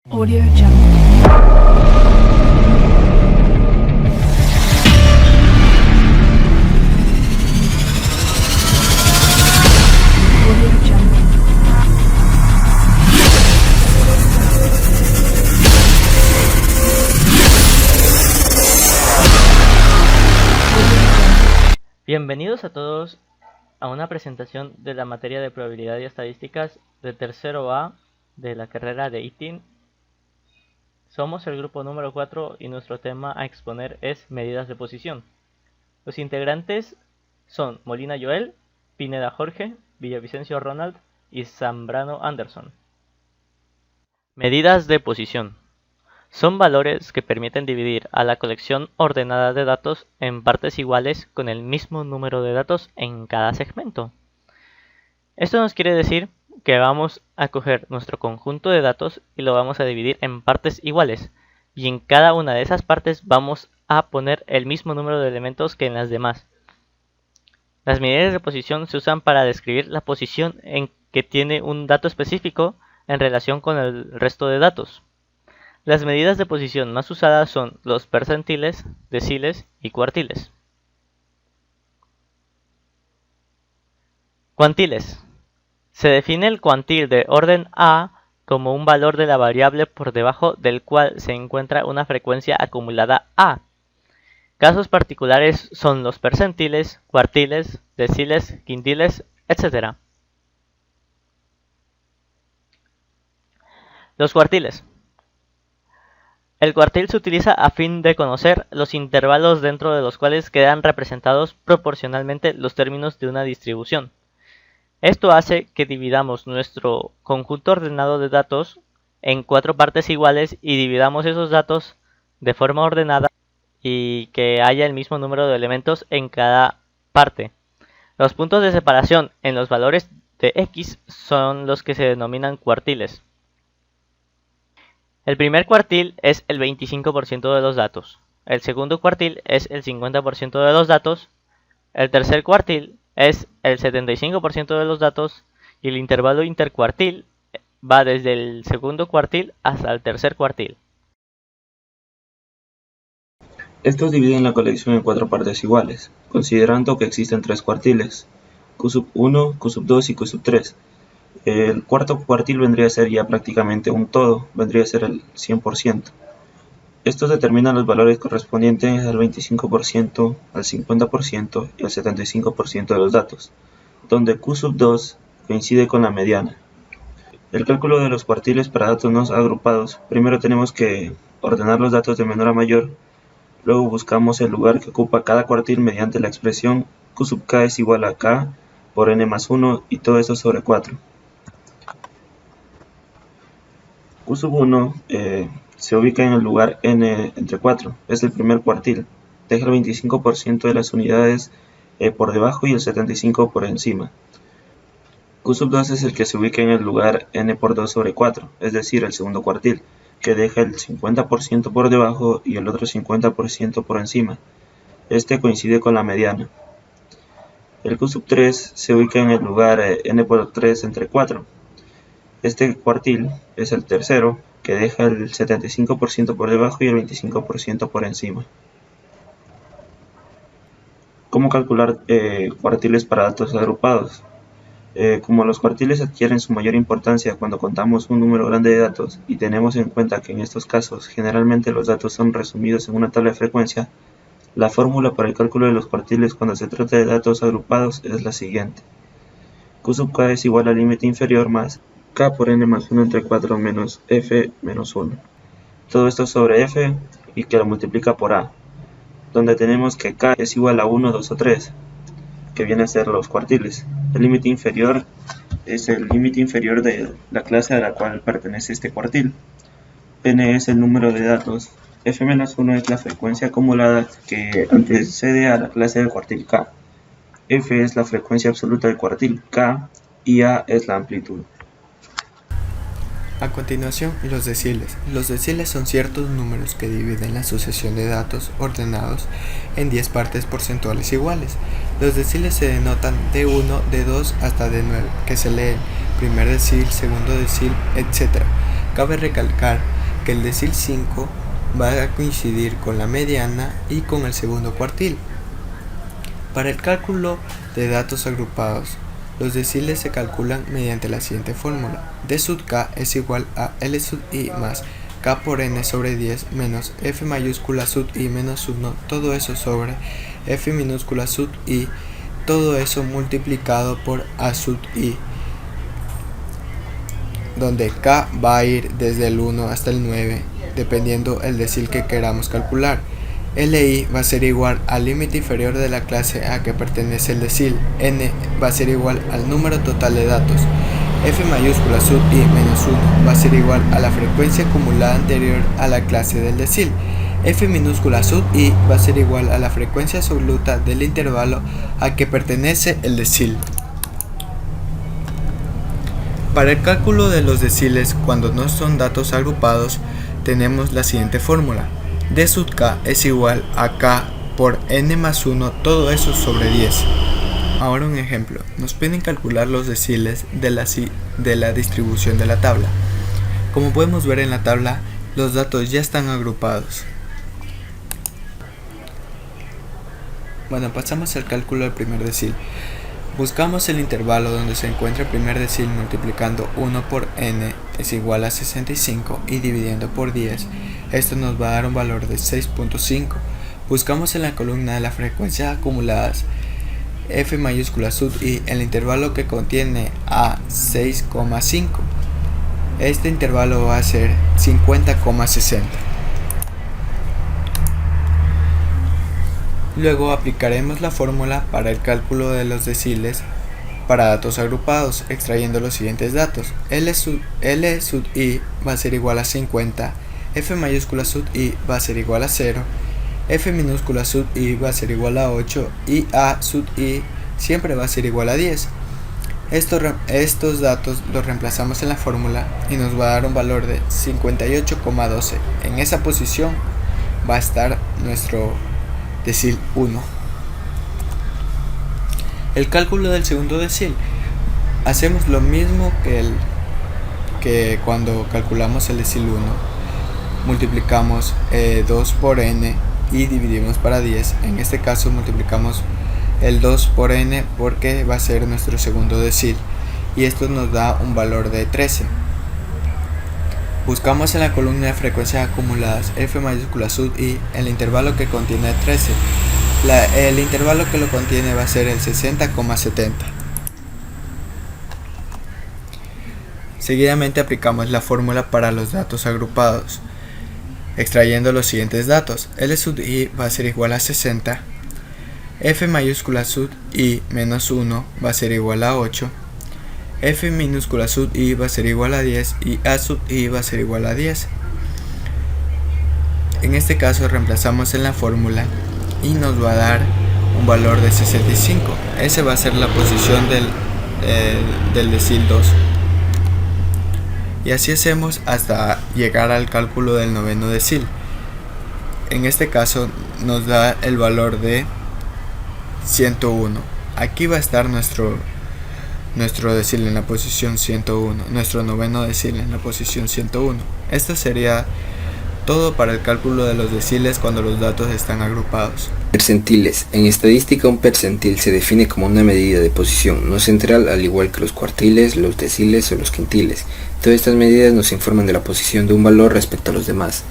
Audio Jungle. Audio Jungle. Bienvenidos a todos a una presentación de la materia de probabilidad y estadísticas de tercero A de la carrera de ITIN. Somos el grupo número 4 y nuestro tema a exponer es medidas de posición. Los integrantes son Molina Joel, Pineda Jorge, Villavicencio Ronald y Zambrano Anderson. Medidas de posición. Son valores que permiten dividir a la colección ordenada de datos en partes iguales con el mismo número de datos en cada segmento. Esto nos quiere decir que vamos a coger nuestro conjunto de datos y lo vamos a dividir en partes iguales, y en cada una de esas partes vamos a poner el mismo número de elementos que en las demás. Las medidas de posición se usan para describir la posición en que tiene un dato específico en relación con el resto de datos. Las medidas de posición más usadas son los percentiles, deciles y cuartiles. Cuantiles. Se define el cuantil de orden A como un valor de la variable por debajo del cual se encuentra una frecuencia acumulada A. Casos particulares son los percentiles, cuartiles, deciles, quintiles, etc. Los cuartiles. El cuartil se utiliza a fin de conocer los intervalos dentro de los cuales quedan representados proporcionalmente los términos de una distribución. Esto hace que dividamos nuestro conjunto ordenado de datos en 4 partes iguales y dividamos esos datos de forma ordenada y que haya el mismo número de elementos en cada parte. Los puntos de separación en los valores de x son los que se denominan cuartiles. El primer cuartil es el 25% de los datos, el segundo cuartil es el 50% de los datos, el tercer cuartil es el 75% de los datos y el intervalo intercuartil va desde el segundo cuartil hasta el tercer cuartil. Estos dividen la colección en 4 partes iguales, considerando que existen 3 cuartiles, Q1, Q2 y Q3. El cuarto cuartil vendría a ser ya prácticamente un todo, vendría a ser el 100%. Estos determinan los valores correspondientes al 25%, al 50% y al 75% de los datos, donde Q2 coincide con la mediana. El cálculo de los cuartiles para datos no agrupados, primero tenemos que ordenar los datos de menor a mayor, luego buscamos el lugar que ocupa cada cuartil mediante la expresión Q(k) es igual a k por n más 1 y todo esto sobre 4. Q1 se ubica en el lugar n entre 4, es el primer cuartil, deja el 25% de las unidades por debajo y el 75% por encima. Q2 es el que se ubica en el lugar n por 2 sobre 4, es decir, el segundo cuartil, que deja el 50% por debajo y el otro 50% por encima. Este coincide con la mediana. El Q3 se ubica en el lugar n por 3 entre 4. Este cuartil es el tercero, que deja el 75% por debajo y el 25% por encima. ¿Cómo calcular cuartiles para datos agrupados? Como los cuartiles adquieren su mayor importancia cuando contamos un número grande de datos y tenemos en cuenta que en estos casos generalmente los datos son resumidos en una tabla de frecuencia, la fórmula para el cálculo de los cuartiles cuando se trata de datos agrupados es la siguiente. Q(k) es igual al límite inferior más k por n más 1 entre 4 menos f menos 1. Todo esto sobre f y que lo multiplica por a, donde tenemos que k es igual a 1, 2 o 3, que viene a ser los cuartiles. El límite inferior es el límite inferior de la clase a la cual pertenece este cuartil. N es el número de datos. F menos 1 es la frecuencia acumulada que antecede a la clase del cuartil k. F es la frecuencia absoluta del cuartil k y a es la amplitud. A continuación, los deciles. Los deciles son ciertos números que dividen la sucesión de datos ordenados en 10 partes porcentuales iguales. Los deciles se denotan de 1, de 2 hasta de 9, que se leen primer decil, segundo decil, etc. Cabe recalcar que el decil 5 va a coincidir con la mediana y con el segundo cuartil. Para el cálculo de datos agrupados, los deciles se calculan mediante la siguiente fórmula. D sub k es igual a L sub i más k por n sobre 10 menos f mayúscula sub i menos 1, todo eso sobre f minúscula sub i, todo eso multiplicado por a sub i, donde k va a ir desde el 1 hasta el 9, dependiendo el decil que queramos calcular. Li va a ser igual al límite inferior de la clase a que pertenece el decil. N va a ser igual al número total de datos. F mayúscula sub i menos 1 va a ser igual a la frecuencia acumulada anterior a la clase del decil. F minúscula sub i va a ser igual a la frecuencia absoluta del intervalo a que pertenece el decil. Para el cálculo de los deciles cuando no son datos agrupados, tenemos la siguiente fórmula. D sub k es igual a k por n más 1, todo eso sobre 10. Ahora un ejemplo, nos piden calcular los deciles de la distribución de la tabla. Como podemos ver en la tabla, los datos ya están agrupados. Bueno, pasamos al cálculo del primer decil. Buscamos el intervalo donde se encuentra el primer decil multiplicando 1 por n es igual a 65 y dividiendo por 10. Esto nos va a dar un valor de 6.5. Buscamos en la columna de las frecuencias acumuladas f mayúscula sub i el intervalo que contiene a 6,5. Este intervalo va a ser 50,60. Luego aplicaremos la fórmula para el cálculo de los deciles para datos agrupados, extrayendo los siguientes datos. L sub i va a ser igual a 50, f mayúscula sub i va a ser igual a 0, f minúscula sub i va a ser igual a 8 y a sub i siempre va a ser igual a 10. Estos datos los reemplazamos en la fórmula y nos va a dar un valor de 58,12. En esa posición va a estar nuestro decil 1. El cálculo del segundo decil. Hacemos lo mismo que cuando calculamos el decil 1. Multiplicamos 2 por n y dividimos para 10. En este caso multiplicamos el 2 por n porque va a ser nuestro segundo decil y esto nos da un valor de 13. Buscamos en la columna de frecuencias acumuladas f mayúscula sub i el intervalo que contiene 13. El intervalo que lo contiene va a ser el 60,70. Seguidamente aplicamos la fórmula para los datos agrupados, extrayendo los siguientes datos. L sub i va a ser igual a 60, f mayúscula sub i menos 1 va a ser igual a 8, f minúscula sub i va a ser igual a 10 y a sub i va a ser igual a 10. En este caso reemplazamos en la fórmula y nos va a dar un valor de 65. Ese va a ser la posición del decil 2. Y así hacemos hasta llegar al cálculo del noveno decil. En este caso nos da el valor de 101. Aquí va a estar nuestro decil en la posición 101, nuestro noveno decil en la posición 101. Esto sería todo para el cálculo de los deciles cuando los datos están agrupados. Percentiles. En estadística, un percentil se define como una medida de posición no central, al igual que los cuartiles, los deciles o los quintiles. Todas estas medidas nos informan de la posición de un valor respecto a los demás.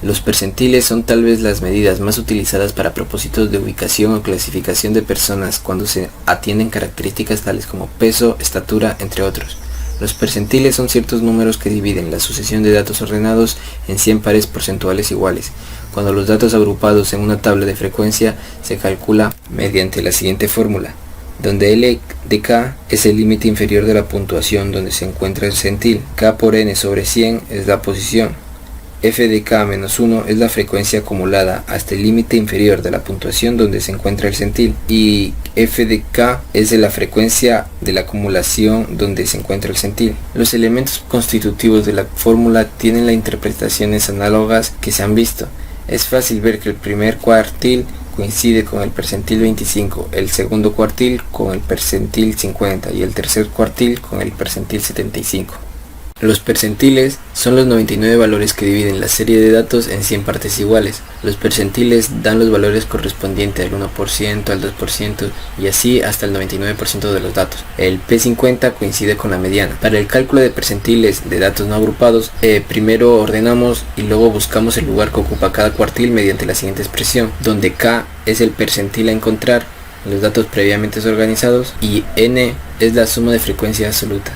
Los percentiles son tal vez las medidas más utilizadas para propósitos de ubicación o clasificación de personas cuando se atienden características tales como peso, estatura, entre otros. Los percentiles son ciertos números que dividen la sucesión de datos ordenados en 100 pares porcentuales iguales. Cuando los datos agrupados en una tabla de frecuencia se calcula mediante la siguiente fórmula, donde L de K es el límite inferior de la puntuación donde se encuentra el centil, K por n sobre 100 es la posición, f de k menos 1 es la frecuencia acumulada hasta el límite inferior de la puntuación donde se encuentra el centil, y f de k es de la frecuencia de la acumulación donde se encuentra el centil. Los elementos constitutivos de la fórmula tienen las interpretaciones análogas que se han visto. Es fácil ver que el primer cuartil coincide con el percentil 25, el segundo cuartil con el percentil 50 y el tercer cuartil con el percentil 75. Los percentiles son los 99 valores que dividen la serie de datos en 100 partes iguales. Los percentiles dan los valores correspondientes al 1%, al 2% y así hasta el 99% de los datos. El P50 coincide con la mediana. Para el cálculo de percentiles de datos no agrupados, primero ordenamos y luego buscamos el lugar que ocupa cada cuartil mediante la siguiente expresión, donde K es el percentil a encontrar en los datos previamente organizados y N es la suma de frecuencia absoluta.